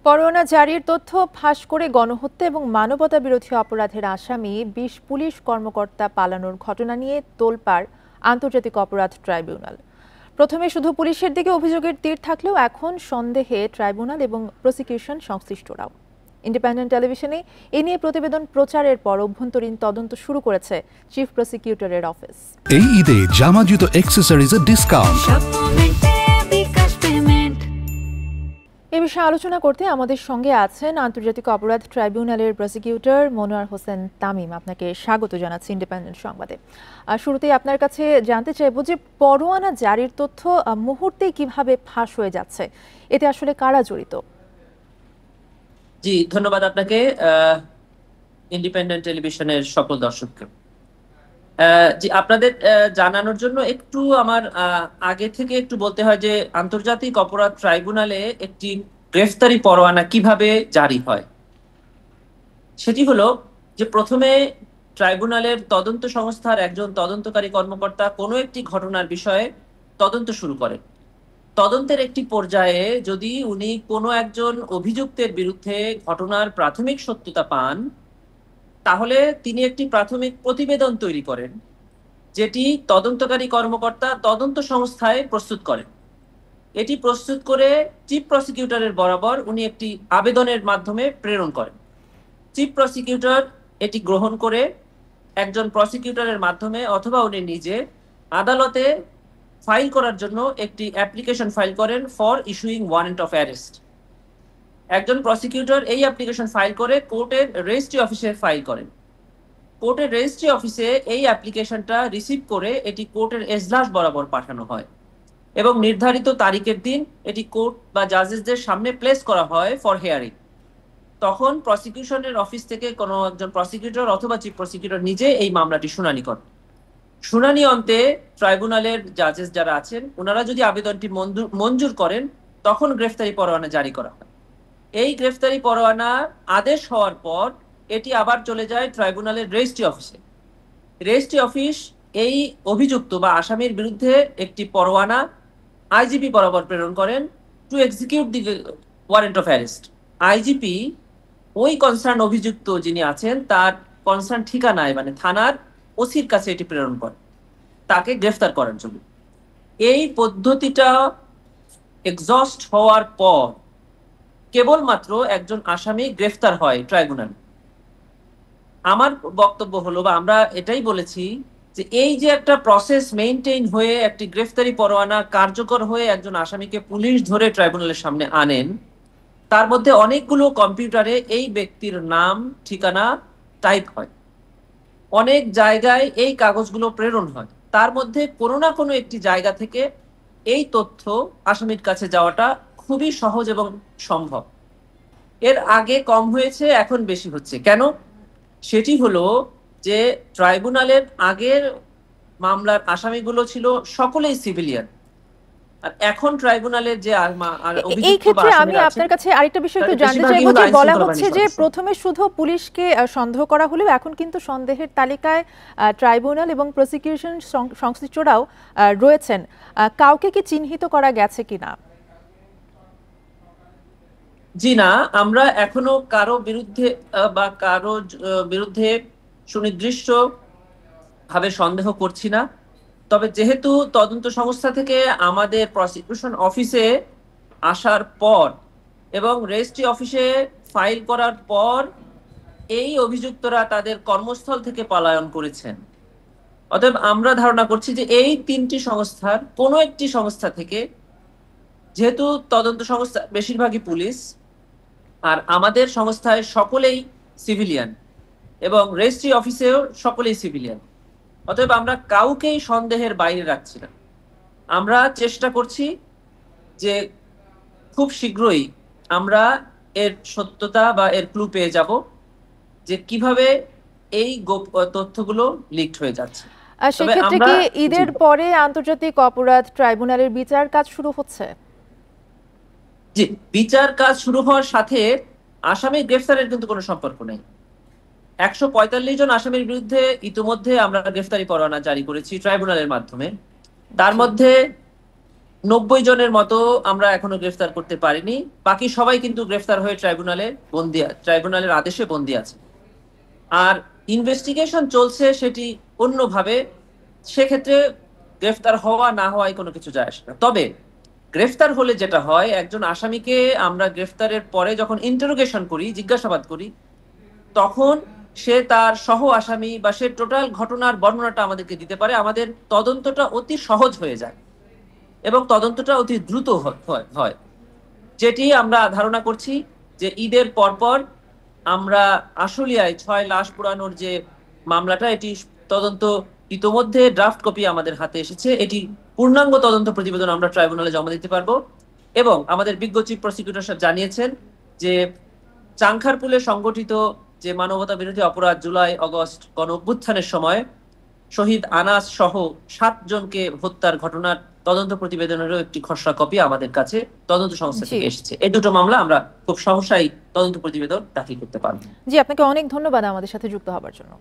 পরোয়ানা জারির তথ্য ফাঁস করে গণহত্যা এবং মানবতা বিরোধী অপরাধের আসামি ২০ পুলিশ কর্মকর্তা পালানোর ঘটনা নিয়ে তোলপাড় আন্তর্জাতিক অপরাধ ট্রাইব্যুনাল। প্রথমে শুধু পুলিশের দিকে অভিযোগের তীর থাকলেও এখন সন্দেহে ট্রাইব্যুনাল এবং প্রসিকিউশন সংশ্লিষ্টরাও। ইন্ডিপেন্ডেন্ট টেলিভিশনে এ নিয়ে প্রতিবেদন প্রচারের পর অভ্যন্তরীণ তদন্ত শুরু করেছে চিফ প্রসিকিউটরের অফিস। এই ঈদে জামা জুতো অ্যাক্সেসরিজের ডিসকাউন্ট। এ বিষয়ে আলোচনা করতে আমাদের সঙ্গে আছেন আন্তর্জাতিক অপরাধ ট্রাইব্যুনালের প্রসিকিউটর মনোয়ার হোসেন তামিম। আপনাকে স্বাগত জানাচ্ছি ইন্ডিপেন্ডেন্ট সংবাদে। শুরুতেই আপনার কাছে জানতে চাইব যে পরোয়ানা জারির তথ্য মুহূর্তেই কিভাবে ফাঁস হয়ে যাচ্ছে, এতে আসলে কারা জড়িত? জি, ধন্যবাদ আপনাকে, ইন্ডিপেন্ডেন্ট টেলিভিশনের সকল দর্শককে। জি, আপনাদের জানানোর জন্য একটু আমার আগে থেকে একটু বলতে হয় যে আন্তর্জাতিক অপরাধ ট্রাইব্যুনালে একটি গ্রেফতারি পরোয়ানা কিভাবে জারি হয়। সেটি হলো যে প্রথমে ট্রাইব্যুনালের তদন্ত সংস্থার একজন তদন্তকারী কর্মকর্তা কোনো একটি ঘটনার বিষয়ে তদন্ত শুরু করেন। তদন্তের একটি পর্যায়ে যদি উনি কোনো একজন অভিযুক্তের বিরুদ্ধে ঘটনার প্রাথমিক সত্যতা পান, তাহলে তিনি একটি প্রাথমিক প্রতিবেদন তৈরি করেন, যেটি তদন্তকারী কর্মকর্তা তদন্ত সংস্থায় প্রস্তুত করেন। এটি প্রস্তুত করে চিফ প্রসিকিউটরের বরাবর উনি একটি আবেদনের মাধ্যমে প্রেরণ করেন। চিফ প্রসিকিউটর এটি গ্রহণ করে একজন প্রসিকিউটরের মাধ্যমে অথবা উনি নিজে আদালতে ফাইল করার জন্য একটি অ্যাপ্লিকেশন ফাইল করেন for issuing warrant of arrest. একজন প্রসিকিউটর এই অ্যাপ্লিকেশন ফাইল করে কোর্টের রেজিস্ট্রি অফিসে ফাইল করেন। কোর্টের রেজিস্ট্রি অফিসে এই অ্যাপ্লিকেশনটা রিসিভ করে এটি কোর্টের এজলাস বরাবর পাঠানো হয় এবং নির্ধারিত তারিখের দিন এটি কোর্ট বা জাজেসদের সামনে প্লেস করা হয় ফর হিয়ারিং। তখন প্রসিকিউশনের অফিস থেকে কোনো একজন প্রসিকিউটর অথবা চিফ প্রসিকিউটর নিজে এই মামলাটি শুনানি করেন। শুনানি অন্তে ট্রাইব্যুনালের জাজেস যারা আছেন ওনারা যদি আবেদনটি মঞ্জুর করেন, তখন গ্রেফতারি পরোয়ানা জারি করা হয়। এই গ্রেফতারি পরোয়ানা আদেশ হওয়ার পর এটি আবার চলে যায় ট্রাইব্যুনালের রেজিস্ট্রি অফিসে। রেজিস্ট্রি অফিস এই অভিযুক্ত বা আসামির বিরুদ্ধে একটি পরোয়ানা আইজিপি বরাবর প্রেরণ করেন two execute the warrant of arrest. IGP ওই কনসার্ন অভিযুক্ত যিনি আছেন তার কনসার্ন ঠিকানায় মানে থানার ওসির কাছে এটি প্রেরণ করে তাকে গ্রেফতার করার জন্য। এই পদ্ধতিটা এক্সস্ট হওয়ার পর কেবলমাত্র একজন আসামি গ্রেফতার হয় ট্রাইব্যুনালে। আমার বক্তব্য হলো বা আমরা এটাই বলেছি যে এই যে একটা প্রসেস মেইনটেইন হয়ে একটি গ্রেফতারি পরোয়ানা কার্যকর হয়ে একজন আসামিকে পুলিশ ধরে ট্রাইব্যুনালের সামনে আনেন, তার মধ্যে অনেকগুলো কম্পিউটারে এই ব্যক্তির নাম ঠিকানা টাইপ হয়, অনেক জায়গায় এই কাগজগুলো প্রেরণ হয়। তার মধ্যে কোনো না কোনো একটি জায়গা থেকে এই তথ্য আসামির কাছে যাওয়াটা খুবই সহজ এবং সম্ভব। এর আগে কম হয়েছে, এখন বেশি হচ্ছে। কেন? সেটি হলো যে ট্রাইব্যুনালের আগের মামলার আসামিগুলো ছিল সকলেই সিভিলিয়ান, আর এখন ট্রাইব্যুনালের যে এই ক্ষেত্রে আমি আপনার কাছে আরেকটা বিষয় একটু জানতে চাইবো যে বলা হচ্ছে যে প্রথমে শুধু পুলিশকে সন্দেহ করা হলেও এখন কিন্তু সন্দেহের তালিকায় ট্রাইব্যুনাল এবং প্রসিকিউশন সংশ্লিষ্টরাও রয়েছেন। কাউকে কি চিহ্নিত করা গেছে কিনা? জি না, আমরা এখনো কারো বিরুদ্ধে বা কারো বিরুদ্ধে সুনির্দিষ্ট ভাবে সন্দেহ করছি না। তবে যেহেতু তদন্ত সংস্থা থেকে আমাদের প্রসিকিউশন অফিসে আসার পর এবং রেজিস্ট্রি অফিসে ফাইল করার পর এই অভিযুক্তরা তাদের কর্মস্থল থেকে পলায়ন করেছেন, অতএব আমরা ধারণা করছি যে এই তিনটি সংস্থার কোনো একটি সংস্থা থেকে, যেহেতু তদন্ত সংস্থা বেশিরভাগই পুলিশ আর আমাদের সংস্থায় সকলেই সিভিলিয়ান এবং রেজিস্ট্রি অফিসেও সকলেই সিভিলিয়ান, অতএব আমরা কাউকেই সন্দেহের বাইরে রাখছি না। আমরা চেষ্টা করছি যে খুব শীঘ্রই আমরা এর সত্যতা বা এর ক্লু পেয়ে যাব যে কিভাবে এই তথ্যগুলো লিকড হয়ে যাচ্ছে। সেক্ষেত্রে কি ঈদের পরে আন্তর্জাতিক অপরাধ ট্রাইব্যুনালের বিচার কাজ শুরু হচ্ছে? জি, বিচার কাজ শুরু হওয়ার সাথে আসামি গ্রেফতারের কিন্তু কোনো সম্পর্ক নেই। 145 জন আসামির বিরুদ্ধে ইতিমধ্যে আমরা গ্রেফতারি পরোয়ানা জারি করেছি ট্রাইব্যুনালের মাধ্যমে। তার মধ্যে 90 জনের মতো আমরা এখনো গ্রেফতার করতে পারিনি। বাকি সবাই কিন্তু গ্রেফতার হয়ে ট্রাইব্যুনালের আদেশে বন্দী আছে। আর ইনভেস্টিগেশন চলছে সেটি অন্যভাবে, সেক্ষেত্রে গ্রেফতার হওয়া না হওয়ায় কোনো কিছু যায় আসে না। তবে গ্রেফতার হলে যেটা হয়, একজন আসামিকে আমরা গ্রেফতারের পরে যখন ইন্টারোগেশন করি, জিজ্ঞাসাবাদ করি, তখন সে তার সহ আসামি বা সে টোটাল ঘটনার বর্ণনাটা আমাদেরকে দিতে পারে। আমাদের তদন্তটা অতি সহজ হয়ে যায় এবং তদন্তটা অতি দ্রুত হয়, যেটি আমরা ধারণা করছি যে ঈদের পরপর আমরা আশুলিয়ায় 6 লাশ পোড়ানোর যে মামলাটা, এটি তদন্ত ইতোমধ্যে ড্রাফট কপি আমাদের হাতে এসেছে। এটি পূর্ণাঙ্গ তদন্ত প্রতিবেদন আমরা ট্রাইব্যুনালে জমা দিতে পারবো। এবং আমাদের বিজ্ঞ চিফ প্রসিকিউটর সাহেব জানিয়েছেন যে চাংখারপুলে সংগঠিত যে মানবতা বিরোধী অপরাধ জুলাই আগস্ট গণ অভ্যুত্থানের সময় শহীদ আনাস সহ 7 জনকে হত্যার ঘটনার তদন্ত প্রতিবেদনেরও একটি খসড়া কপি আমাদের কাছে তদন্ত সংস্থা থেকে এসেছে। এই দুটো মামলা আমরা খুব সহসাই তদন্ত প্রতিবেদন দাখিল করতে পারবো। জি, আপনাকে অনেক ধন্যবাদ আমাদের সাথে যুক্ত হবার জন্য।